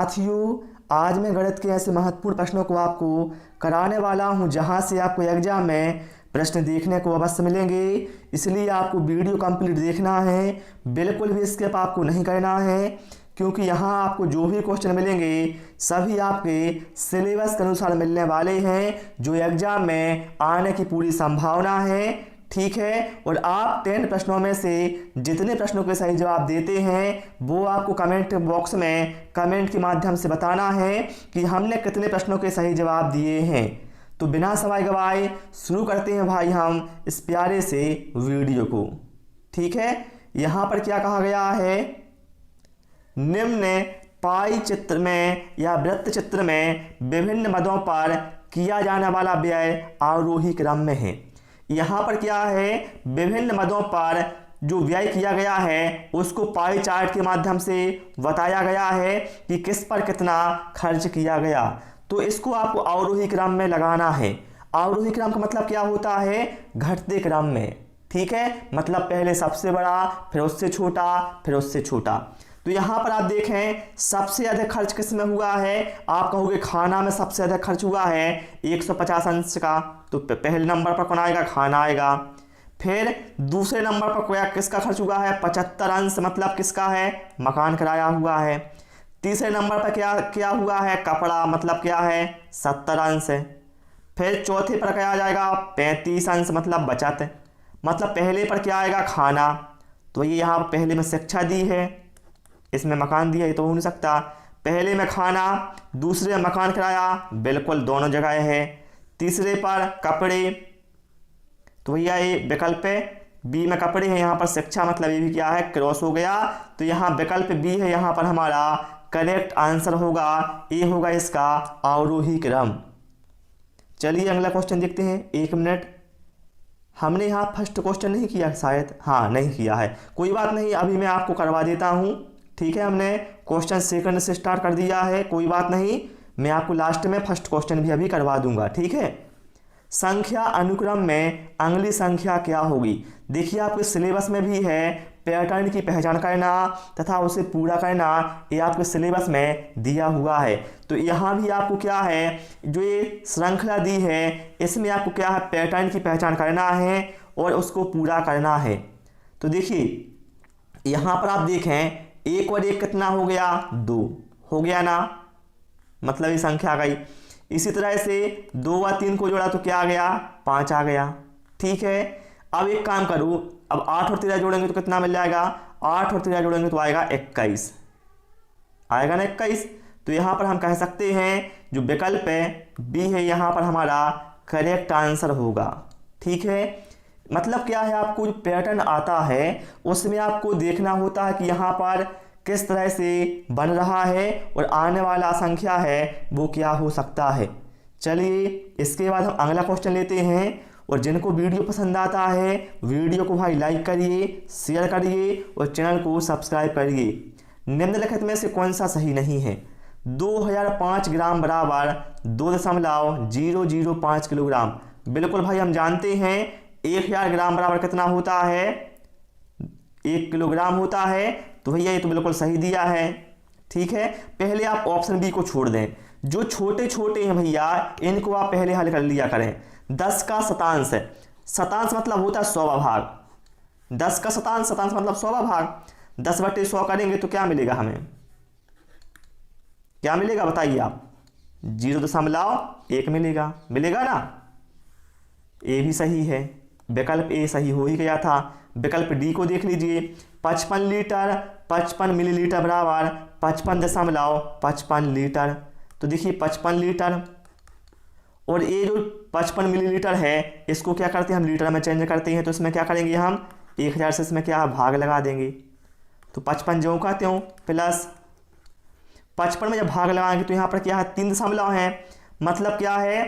साथियों, आज मैं गणित के ऐसे महत्वपूर्ण प्रश्नों को आपको कराने वाला हूं जहां से आपको एग्जाम में प्रश्न देखने को अवश्य मिलेंगे। इसलिए आपको वीडियो कंप्लीट देखना है, बिल्कुल भी स्किप आपको नहीं करना है, क्योंकि यहां आपको जो भी क्वेश्चन मिलेंगे सभी आपके सिलेबस के अनुसार मिलने वाले हैं, जो एग्जाम में आने की पूरी संभावना है। ठीक है, और आप 10 प्रश्नों में से जितने प्रश्नों के सही जवाब देते हैं वो आपको कमेंट बॉक्स में कमेंट के माध्यम से बताना है कि हमने कितने प्रश्नों के सही जवाब दिए हैं। तो बिना समय गवाए शुरू करते हैं भाई हम इस प्यारे से वीडियो को। ठीक है, यहाँ पर क्या कहा गया है, निम्न पाई चित्र में या वृत्त चित्र में विभिन्न मदों पर किया जाने वाला व्यय आरोही क्रम में है। यहाँ पर क्या है, विभिन्न मदों पर जो व्यय किया गया है उसको पाई चार्ट के माध्यम से बताया गया है कि किस पर कितना खर्च किया गया। तो इसको आपको आरोही क्रम में लगाना है। आरोही क्रम का मतलब क्या होता है, घटते क्रम में। ठीक है, मतलब पहले सबसे बड़ा, फिर उससे छोटा, फिर उससे छोटा। तो यहाँ पर आप देखें सबसे अधिक खर्च किस में हुआ है, आप कहोगे खाना में सबसे अधिक खर्च हुआ है 150 अंश का। तो पहले नंबर पर कौन आएगा, खाना आएगा। फिर दूसरे नंबर पर क्या किसका खर्च हुआ है, 75 अंश, मतलब किसका है, मकान किराया हुआ है। तीसरे नंबर पर क्या हुआ है, कपड़ा, मतलब क्या है, 70 अंश है। फिर चौथे पर क्या आ जाएगा, 35 अंश, मतलब बचत। मतलब पहले पर क्या आएगा, खाना। तो ये यहाँ पहले में शिक्षा दी है, इसमें मकान दिया, ये तो हो नहीं सकता। पहले में खाना, दूसरे में मकान किराया, बिल्कुल दोनों जगह है। तीसरे पर कपड़े, तो भैया ये विकल्प है, बी में कपड़े हैं, यहाँ पर शिक्षा, मतलब ये भी क्या है, क्रॉस हो गया। तो यहाँ विकल्प बी है, यहाँ पर हमारा करेक्ट आंसर होगा, ये होगा इसका आरोही क्रम। चलिए अगला क्वेश्चन देखते हैं। 1 मिनट, हमने यहाँ फर्स्ट क्वेश्चन नहीं किया शायद, हाँ नहीं किया है, कोई बात नहीं, अभी मैं आपको करवा देता हूँ। ठीक है, हमने क्वेश्चन सेकंड से स्टार्ट कर दिया है, कोई बात नहीं, मैं आपको लास्ट में फर्स्ट क्वेश्चन भी अभी करवा दूंगा। ठीक है, संख्या अनुक्रम में अगली संख्या क्या होगी। देखिए आपके सिलेबस में भी है पैटर्न की पहचान करना तथा उसे पूरा करना, ये आपके सिलेबस में दिया हुआ है। तो यहाँ भी आपको क्या है, जो ये श्रृंखला दी है इसमें आपको क्या है, पैटर्न की पहचान करना है और उसको पूरा करना है। तो देखिए यहाँ पर आप देखें 1 और 1 कितना हो गया, 2 हो गया ना, मतलब ये संख्या आ गई। इसी तरह से 2 व 3 को जोड़ा तो क्या आ गया, 5 आ गया। ठीक है, अब एक काम करूँ, अब 8 और 13 जोड़ेंगे तो कितना मिल जाएगा, 8 और 13 जोड़ेंगे तो आएगा 21, आएगा ना 21। तो यहाँ पर हम कह सकते हैं जो विकल्प है बी है, यहाँ पर हमारा करेक्ट आंसर होगा। ठीक है, मतलब क्या है, आपको जो पैटर्न आता है उसमें आपको देखना होता है कि यहाँ पर किस तरह से बन रहा है और आने वाला संख्या है वो क्या हो सकता है। चलिए इसके बाद हम अगला क्वेश्चन लेते हैं। और जिनको वीडियो पसंद आता है वीडियो को भाई लाइक करिए, शेयर करिए और चैनल को सब्सक्राइब करिए। निम्नलिखित में से कौन सा सही नहीं है। 2005 ग्राम बराबर 2.005 किलोग्राम। बिल्कुल भाई हम जानते हैं 1000 ग्राम बराबर कितना होता है, 1 किलोग्राम होता है। तो भैया ये तो बिल्कुल सही दिया है। ठीक है, पहले आप ऑप्शन बी को छोड़ दें, जो छोटे छोटे हैं भैया इनको आप पहले हल कर लिया करें। 10 का शतांश है, शतांश मतलब होता है 100वां भाग। 10 का शतांश, शतांश मतलब 100वां भाग। 10/100 करेंगे तो क्या मिलेगा, हमें क्या मिलेगा बताइए आप, 0.1 मिलेगा, मिलेगा ना। ए भी सही है, विकल्प ए सही हो ही गया था। विकल्प डी को देख लीजिए, 55 लीटर 55 मिलीलीटर बराबर 55.55 लीटर। तो देखिए 55 लीटर और ये जो 55 मिलीलीटर है इसको क्या करते हैं हम, लीटर में चेंज करते हैं। तो इसमें क्या करेंगे हम, 1000 से इसमें क्या भाग लगा देंगे। तो 55 जो का त्यों प्लस 55 में जब भाग लगाएंगे तो यहाँ पर क्या है, 3 दशमलव है, मतलब क्या है,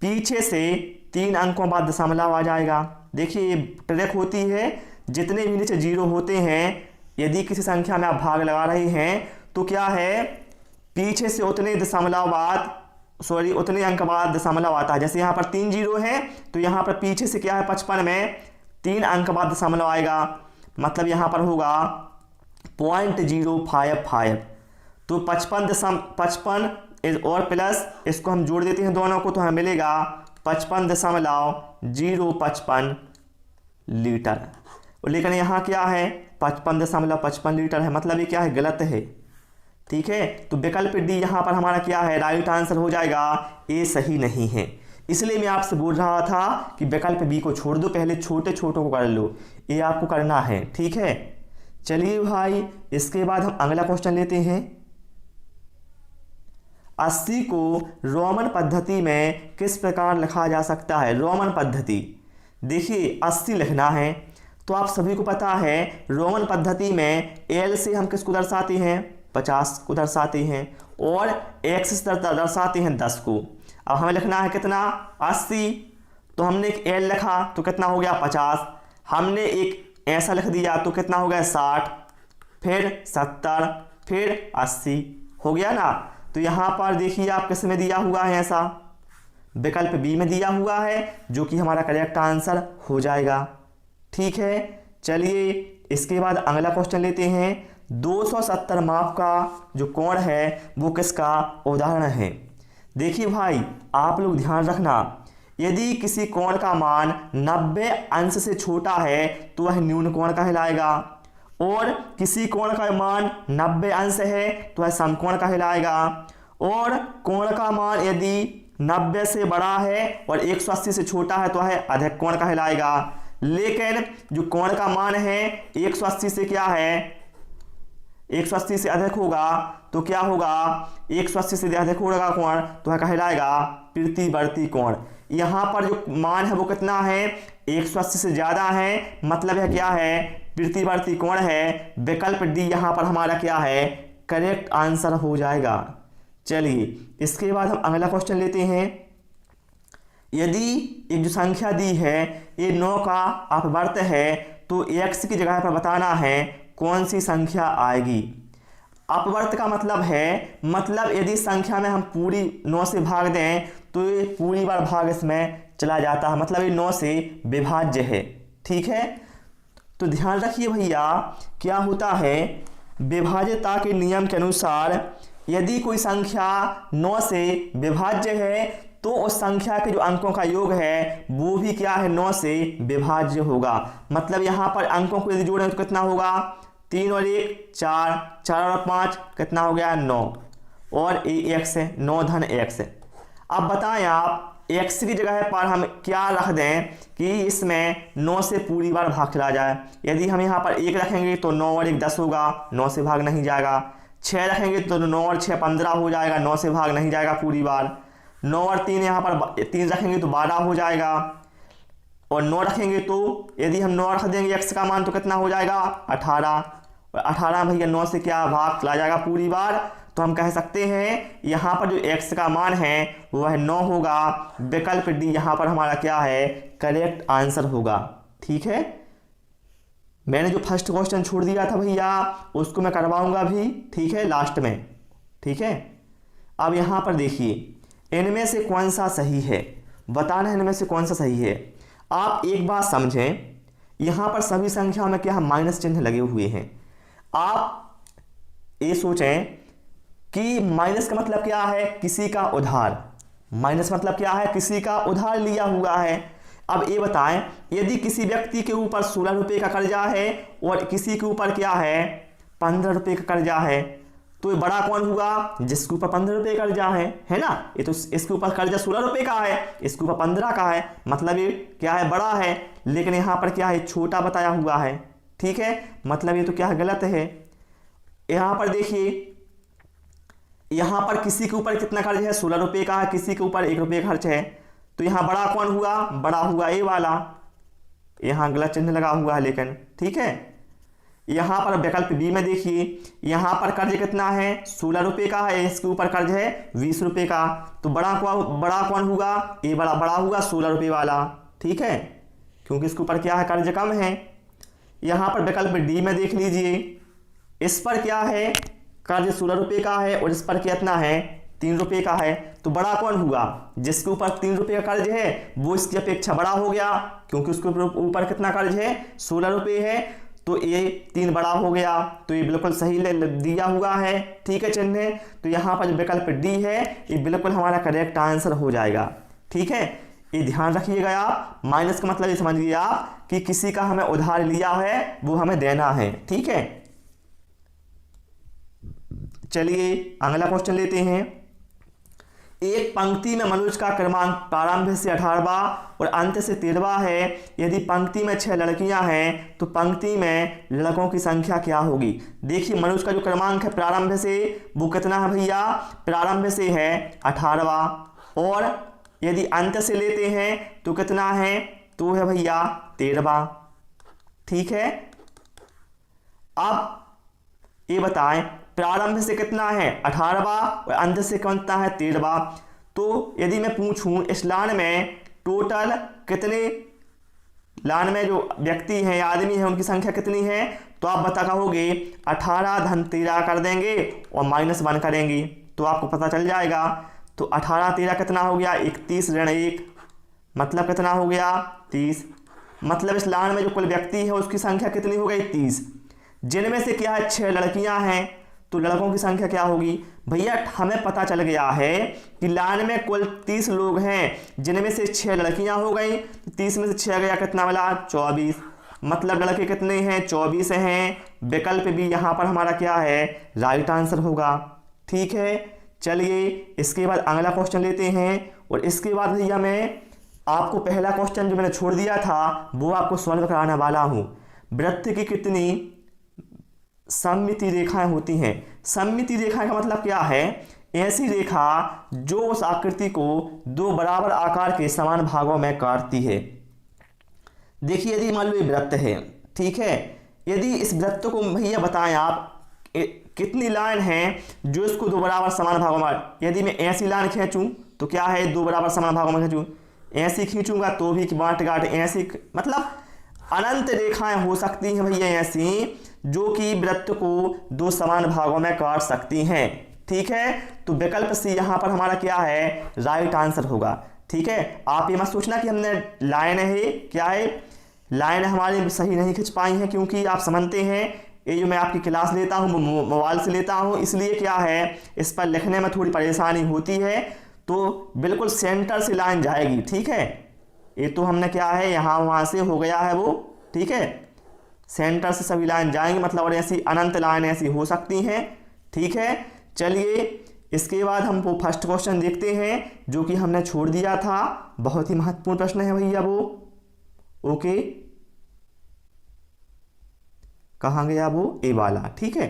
पीछे से 3 अंकों बाद दशमलव आ जाएगा। देखिए ये ट्रिक होती है, जितने भी नीचे 0 होते हैं यदि किसी संख्या में आप भाग लगा रहे हैं तो क्या है, पीछे से उतने दशमलव बाद, सॉरी उतने अंक बाद दशमलव आता है। जैसे यहाँ पर 3 0 है तो यहाँ पर पीछे से क्या है, 55 में 3 अंक बाद दशमलव आएगा, मतलब यहाँ पर होगा 0.055। तो 55 और प्लस इसको हम जोड़ देते हैं दोनों को, तो हमें मिलेगा 55.055 लीटर। लेकिन यहाँ क्या है 55.55 लीटर है, मतलब ये क्या है गलत है। ठीक है, तो विकल्प डी यहाँ पर हमारा क्या है राइट आंसर हो जाएगा, ए सही नहीं है। इसलिए मैं आपसे बोल रहा था कि विकल्प बी को छोड़ दो, पहले छोटे छोटों को कर लो, ये आपको करना है। ठीक है, चलिए भाई इसके बाद हम अगला क्वेश्चन लेते हैं। 80 को रोमन पद्धति में किस प्रकार लिखा जा सकता है? रोमन पद्धति, देखिए 80 लिखना है तो आप सभी को पता है रोमन पद्धति में एल से हम किसको दर्शाते हैं 50 को दर्शाते हैं, और एक्स से दर्शाते हैं 10 को। अब हमें लिखना है कितना 80, तो हमने एक एल लिखा तो कितना हो गया 50, हमने एक ऐसा लिख दिया तो कितना हो गया 60, फिर 70, फिर 80 हो गया ना। तो यहाँ पर देखिए आप किस में दिया हुआ है, ऐसा विकल्प बी में दिया हुआ है, जो कि हमारा करेक्ट आंसर हो जाएगा। ठीक है, चलिए इसके बाद अगला क्वेश्चन लेते हैं। 270 माप का जो कोण है वो किसका उदाहरण है? देखिए भाई आप लोग ध्यान रखना, यदि किसी कोण का मान 90 अंश से छोटा है तो वह न्यून कोण कहलाएगा, और किसी कोण का मान 90 अंश है तो वह समकोण कहलाएगा, और कोण का मान यदि 90 से बड़ा है और 180 से छोटा है तो वह अधिक कोण कहलाएगा। लेकिन जो कोण का मान है 180 से क्या है 180 से अधिक होगा तो क्या होगा 180 से अधिक होगा कोण तो वह कहलाएगा प्रतिवर्ती कोण। यहाँ पर जो मान है वो कितना है 180 से ज़्यादा है, मतलब है क्या है प्रतिवर्ती कोण है। विकल्प डी यहाँ पर हमारा क्या है करेक्ट आंसर हो जाएगा। चलिए इसके बाद हम अगला क्वेश्चन लेते हैं। यदि एक जो संख्या दी है ये 9 का अपवर्त है तो x की जगह पर बताना है कौन सी संख्या आएगी। अपवर्त का मतलब है, मतलब यदि संख्या में हम पूरी 9 से भाग दें तो ये पूरी बार भाग इसमें चला जाता है, मतलब ये 9 से विभाज्य है। ठीक है, तो ध्यान रखिए भैया क्या होता है विभाज्यता के नियम के अनुसार यदि कोई संख्या 9 से विभाज्य है तो उस संख्या के जो अंकों का योग है वो भी क्या है 9 से विभाज्य होगा। मतलब यहाँ पर अंकों को यदि जोड़ें तो कितना होगा 3 और 1 4, 4 और 5 कितना हो गया 9, और x है 9 धन x। अब बताएं आप x की जगह पर हम क्या रख दें कि इसमें 9 से पूरी बार भाग चला जाए। यदि हम यहाँ पर 1 रखेंगे तो 9 और 1 10 होगा, 9 से भाग नहीं जाएगा। 6 रखेंगे तो 9 और 6 15 हो जाएगा, 9 से भाग नहीं जाएगा पूरी बार। 9 और 3 यहाँ पर 3 रखेंगे तो 12 हो जाएगा, और 9 रखेंगे तो यदि हम 9 रख देंगे x का मान तो कितना हो जाएगा 18, और 18 भैया 9 से क्या भाग चला जाएगा पूरी बार। तो हम कह सकते हैं यहाँ पर जो x का मान है वह 9 होगा। विकल्प डी यहाँ पर हमारा क्या है करेक्ट आंसर होगा। ठीक है, मैंने जो फर्स्ट क्वेश्चन छोड़ दिया था भैया उसको मैं करवाऊंगा भी, ठीक है लास्ट में। ठीक है, अब यहाँ पर देखिए इनमें से कौन सा सही है, बताना है इनमें से कौन सा सही है। आप एक बात समझें, यहाँ पर सभी संख्याओं में क्या माइनस चिन्ह लगे हुए हैं। आप ये सोचें कि माइनस का मतलब क्या है किसी का उधार, माइनस मतलब क्या है किसी का उधार लिया हुआ है। अब ये बताएं यदि किसी व्यक्ति के ऊपर 16 रुपये का कर्जा है और किसी के ऊपर क्या है 15 रुपये का कर्जा है, तो ये बड़ा कौन हुआ जिसके ऊपर 15 रुपये कर्जा है ना। ये तो इसके ऊपर कर्जा 16 रुपये का है, इसके ऊपर 15 का है, मतलब ये क्या है बड़ा है। लेकिन यहाँ पर क्या है छोटा बताया हुआ है। ठीक है, मतलब ये तो क्या है गलत है। यहाँ पर देखिए यहाँ पर किसी के ऊपर कितना कर्ज है 16 रुपये का है, किसी के ऊपर 1 रुपये खर्च है, तो यहाँ बड़ा कौन हुआ बड़ा हुआ ये वाला, यहाँ गलत चिन्ह लगा हुआ है लेकिन। ठीक है, यहाँ पर विकल्प बी में देखिए यहाँ पर कर्ज कितना है 16 रुपये का है, इसके ऊपर कर्ज है 20 रुपये का, तो बड़ा कौन हुआ ये बड़ा हुआ 16 रुपये वाला। ठीक है, क्योंकि इसके ऊपर क्या है कर्ज कम है। यहाँ पर विकल्प डी में देख लीजिए इस पर क्या है कर्ज 16 रुपये का है और इस पर कितना है 3 रुपये का है, तो बड़ा कौन हुआ जिसके ऊपर 3 रुपये का कर्ज है वो इसकी अपेक्षा बड़ा हो गया, क्योंकि उसके ऊपर कितना कर्ज है 16 रुपये है। तो ये 3 बड़ा हो गया, तो ये बिल्कुल सही दिया हुआ है। ठीक है चिन्ह, तो यहाँ पर जो विकल्प डी है ये बिल्कुल हमारा करेक्ट आंसर हो जाएगा। ठीक है, ये ध्यान रखिएगा आप। माइनस का मतलब ये समझिए आप कि किसी का हमें उधार लिया है वो हमें देना है। ठीक है, चलिए अगला क्वेश्चन लेते हैं। एक पंक्ति में मनुष्य का क्रमांक प्रारंभ से 18वां और अंत से 13वां है। यदि पंक्ति में 6 लड़कियां हैं तो पंक्ति में लड़कों की संख्या क्या होगी। देखिए मनुष्य का जो क्रमांक है प्रारंभ से वो कितना है भैया, प्रारंभ से है 18वां, और यदि अंत से लेते हैं तो कितना है, तो है भैया 13वां। ठीक है, अब ये बताएं प्रारंभ से कितना है 18वां और अंत से कितना है 13वां। तो यदि मैं पूछूं इस लाइन में टोटल कितने, लाइन में जो व्यक्ति हैं आदमी हैं उनकी संख्या कितनी है, तो आप बता कहोगे 18 धन 13 कर देंगे और -1 करेंगे तो आपको पता चल जाएगा। तो 18 13 कितना हो गया 31 ऋण 1, मतलब कितना हो गया 30। मतलब इस लाइन में जो कुल व्यक्ति है उसकी संख्या कितनी हो गई 30, जिनमें से क्या है 6 लड़कियां हैं, तो लड़कों की संख्या क्या होगी भैया। हमें पता चल गया है कि लाइन में कुल 30 लोग हैं जिनमें से 6 लड़कियां हो गई, तो 30 में से 6 गया कितना मिला 24, मतलब लड़के कितने हैं 24 हैं। विकल्प भी यहाँ पर हमारा क्या है राइट आंसर होगा। ठीक है, चलिए इसके बाद अगला क्वेश्चन लेते हैं, और इसके बाद भैया मैं आपको पहला क्वेश्चन जो मैंने छोड़ दिया था वो आपको सॉल्व कराने वाला हूँ। वृत्त की कितनी सममिति रेखाएं होती हैं। सममिति रेखा का मतलब क्या है, ऐसी रेखा जो उस आकृति को 2 बराबर आकार के समान भागों में काटती है। देखिए यदि मान लो ये वृत्त है, ठीक है, यदि इस वृत्त को भैया बताएं आप कितनी लाइन है जो इसको 2 बराबर समान भागों में, यदि मैं ऐसी लाइन खींचूं तो क्या है 2 बराबर समान भागों में खींचूं, ऐसी खींचूंगा तो भी बांट गांठ ऐसी, मतलब अनंत रेखाएं हो सकती हैं भैया ऐसी जो कि वृत्त को 2 समान भागों में काट सकती हैं। ठीक है, तो विकल्प सी यहाँ पर हमारा क्या है राइट आंसर होगा। ठीक है, आप ये मत सोचना कि हमने लाइन है क्या है, लाइन हमारी सही नहीं खींच पाई है, क्योंकि आप समझते हैं ये जो मैं आपकी क्लास लेता हूँ मोबाइल से लेता हूँ, इसलिए क्या है इस पर लिखने में थोड़ी परेशानी होती है। तो बिल्कुल सेंटर से लाइन जाएगी। ठीक है, ये तो हमने क्या है यहाँ वहाँ से हो गया है वो। ठीक है, सेंटर से सभी लाइन जाएंगी, मतलब और ऐसी अनंत लाइन ऐसी हो सकती हैं। ठीक है, चलिए इसके बाद हम वो फर्स्ट क्वेश्चन देखते हैं जो कि हमने छोड़ दिया था। बहुत ही महत्वपूर्ण प्रश्न है भैया वो। ओके, कहाँ गया वो, ए वाला। ठीक है,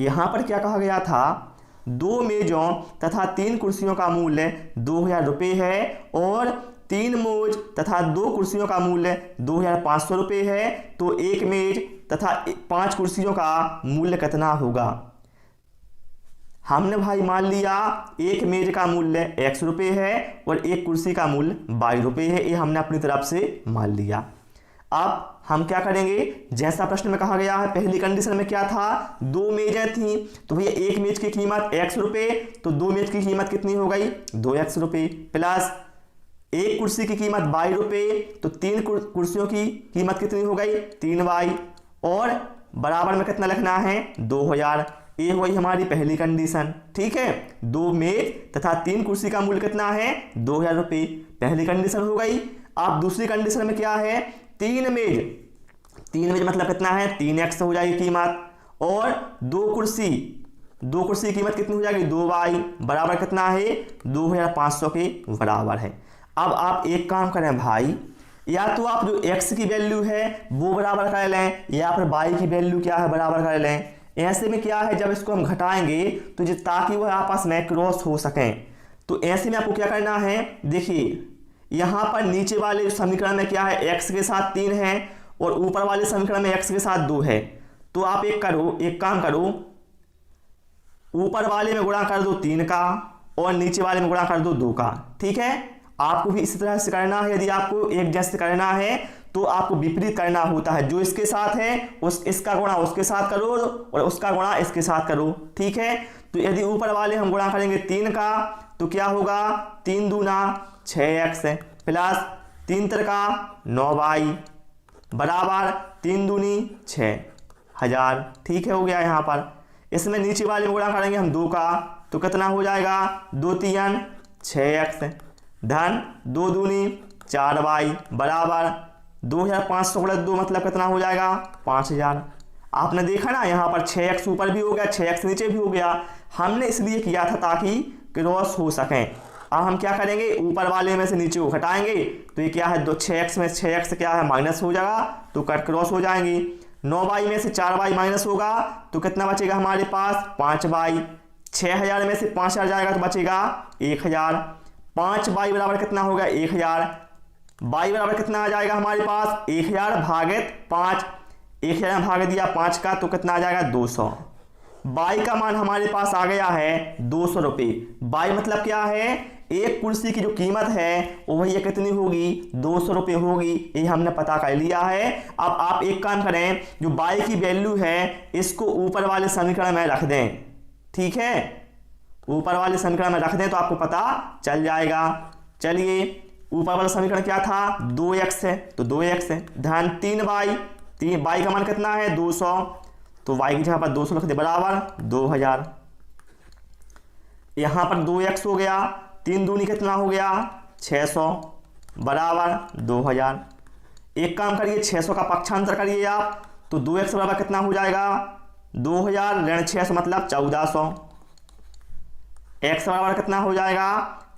यहाँ पर क्या कहा गया था, 2 मेजों तथा 3 कुर्सियों का मूल्य 2000 रुपये है और 3 मेज तथा 2 कुर्सियों का मूल्य 2500 रुपये है। तो 1 मेज तथा 5 कुर्सियों का मूल्य कितना होगा। हमने भाई मान लिया 1 मेज का मूल्य x रुपये है और 1 कुर्सी का मूल्य y रुपये है, ये हमने अपनी तरफ से मान लिया। अब हम क्या करेंगे, जैसा प्रश्न में कहा गया है पहली कंडीशन में क्या था 2 मेजें थी, तो भैया 1 मेज की कीमत x रुपये, तो 2 मेज की कीमत कितनी हो गई 2x रुपये, प्लस 1 कुर्सी की कीमत y रुपये, तो 3 कुर्सियों की कीमत कितनी हो गई 3y, और बराबर में कितना लिखना है 2000। ये हुई हमारी पहली कंडीशन। ठीक है, 2 मेज तथा 3 कुर्सी का मूल्य कितना है 2000 रुपये, पहली कंडीशन हो गई। अब दूसरी कंडीशन में क्या है 3 मेज मतलब कितना है 3x हो जाएगी कीमत, और 2 कुर्सी की कीमत कितनी हो जाएगी 2y, बराबर कितना है 2500 के बराबर है। अब आप एक काम करें भाई, या तो आप जो x की वैल्यू है वो बराबर कर लें, या फिर y की वैल्यू क्या है बराबर कर लें। ऐसे में क्या है जब इसको हम घटाएंगे तो ताकि वह आपस में क्रॉस हो सकें, तो ऐसे में आपको क्या करना है, देखिए यहाँ पर नीचे वाले समीकरण में क्या है x के साथ 3 है और ऊपर वाले समीकरण में x के साथ 2 है। तो आप एक काम करो, ऊपर वाले में गुणा कर दो 3 का और नीचे वाले में गुणा कर दो 2 का। ठीक है, आपको भी इसी तरह से करना है। यदि आपको एक जैसे करना है तो आपको विपरीत करना होता है, जो इसके साथ है इसका गुणा उसके साथ करो और उसका गुणा इसके साथ करो। ठीक है, तो यदि ऊपर वाले हम गुणा करेंगे 3 का तो क्या होगा 3 दूना 6x प्लस 3 तिरका 9y बराबर 3 दूनी 6,000। ठीक है, हो गया। यहाँ पर इसमें नीचे वाले में गुणा करेंगे हम 2 का, तो कितना हो जाएगा 2 3 6x धन 2 दूनी 4y बराबर 2500 गुणा 2 मतलब कितना हो जाएगा 5000। आपने देखा ना, यहाँ पर 6x ऊपर भी हो गया, 6x नीचे भी हो गया। हमने इसलिए किया था ताकि क्रॉस हो सकें। अब हम क्या करेंगे, ऊपर वाले में से नीचे को घटाएंगे, तो ये क्या है 6x में 6x क्या है माइनस हो जाएगा, तो कट क्रॉस हो जाएंगी। 9y में से 4y माइनस होगा तो कितना बचेगा हमारे पास 5y। 6000 में से 5000 जाएगा तो बचेगा 1000। 5y बराबर कितना होगा 1000। y बराबर कितना आ जाएगा हमारे पास 1000 भागित 5। 1000 में भाग दिया 5 का तो कितना आ जाएगा 200। y का मान हमारे पास आ गया है 200 रुपये। y मतलब क्या है, एक कुर्सी की जो कीमत है वो भैया कितनी होगी 200 रुपये होगी, ये हमने पता कर लिया है। अब आप एक काम करें, जो y की वैल्यू है इसको ऊपर वाले समीकरण में रख दें। ठीक है, ऊपर वाले समीकरण में रख दें तो आपको पता चल जाएगा। चलिए, ऊपर वाला समीकरण क्या था 2x है, तो 2x है धन 3y। y का मान कितना है 200, तो y की जगह पर 200 रख दे बराबर 2000। यहाँ पर 2x हो गया, 3 दूनी कितना हो गया 600 बराबर 2000। एक काम करिए 600 का पक्षांतर करिए आप, तो 2x बराबर कितना हो जाएगा 2000 ऋण 600 मतलब 1400। x बराबर कितना हो जाएगा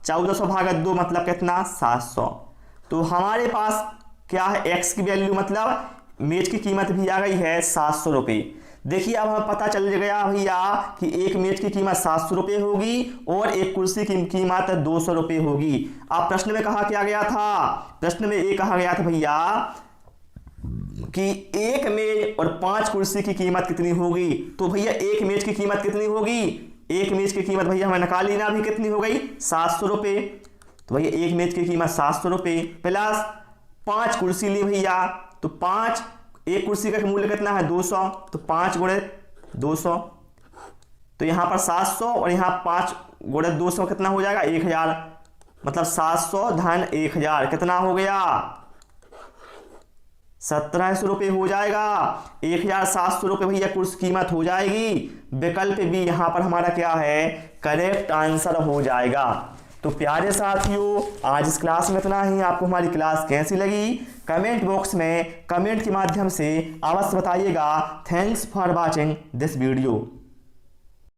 1400 भागित 2 मतलब कितना 700। तो हमारे पास क्या है x की वैल्यू मतलब मेज की कीमत भी आ गई है 700 रुपये। देखिए अब हमें पता चल गया भैया कि एक मेज की कीमत 700 रुपये होगी और एक कुर्सी की कीमत 200 रुपये होगी। अब प्रश्न में कहा क्या गया था, प्रश्न में ये कहा गया था भैया कि एक मेज और 5 कुर्सी की कीमत कितनी होगी। तो भैया एक मेज की कीमत कितनी होगी, एक मेज की कीमत भैया हमें निकाल लेना भी कितनी हो गई 700 रुपये। तो भैया एक मेज की कीमत 700 रुपये प्लस 5 कुर्सी ली भैया, तो 5 एक कुर्सी का मूल्य कितना है 200, तो 5 गुणे 200, तो यहाँ पर 700 और यहाँ 5 गुणे 200 कितना हो जाएगा 1000, मतलब 700 धन 1000 कितना हो गया 1700 रुपये हो जाएगा। 1700 रुपये भैया कुर्सी कीमत हो जाएगी। विकल्प बी यहाँ पर हमारा क्या है करेक्ट आंसर हो जाएगा। तो प्यारे साथियों, आज इस क्लास में इतना ही। आपको हमारी क्लास कैसी लगी कमेंट बॉक्स में कमेंट के माध्यम से अवश्य बताइएगा। Thanks for watching this video.